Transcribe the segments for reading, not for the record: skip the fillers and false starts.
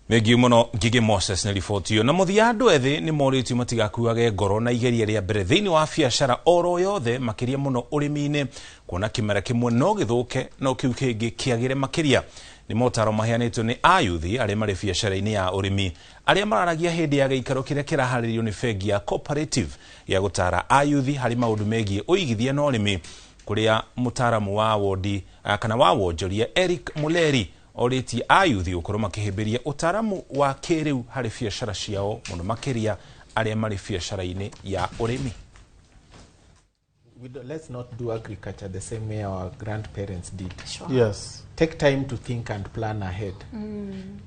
Megi muno Gigi Moses na ripoti yo na muthia andu ethi ni moriti matigakuage ngoro na igeria ria mbere thiini wa biashara oro yothe makiria muno urimi-ini kuona kimera kimwe no githuke no kiu kingi kiagire makiria ni motaro maheanitwo ni Ayuthi aria mari biashara-ini ya urimi aria mararagia hindi ya giikaro kiria kiraharirio ni bengi ya cooperative ya gutara Ayuthi hari maundu megie uigithia na urimi kuria mutaramu wa wodi kana wa wonjoria Eric Muleri oriti Ayuthi ukorwo makĩhĩmbĩria utaramu wa kĩrĩu harĩ biashara ciao muno makiria aria mari biashara-ini ya urimi. Let's not do agriculture the same way our grandparents did. Sure. Yes. Take time to think and plan ahead.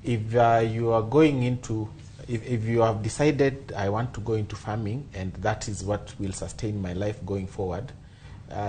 If you are going into, if you have decided I want to go into farming and that is what will sustain my life going forward,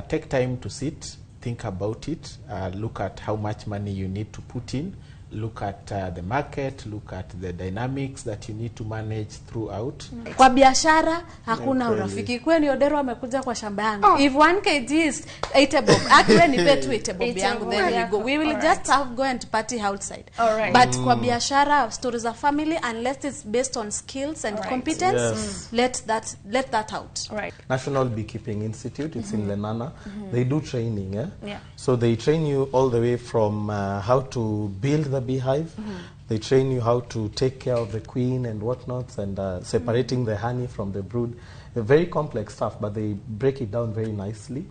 take time to sit, think about it, look at how much money you need to put in, look at the market, look at the dynamics that you need to manage throughout. Kwa biashara hakuna urafiki. Kweni Odero amekuja kwa shamba yangu. If 1 kg is 8 bob, actually ni pay 2 bob yangu, then we go. We will just go and party outside. But kwa biashara, stories of family, unless it's based on skills and competence, let that out. National Beekeeping Institute, it's in Lenana. They do training. So they train you all the way from how to build the beehive. They train you how to take care of the queen and whatnots and separating the honey from the brood. Very complex stuff, but they break it down very nicely.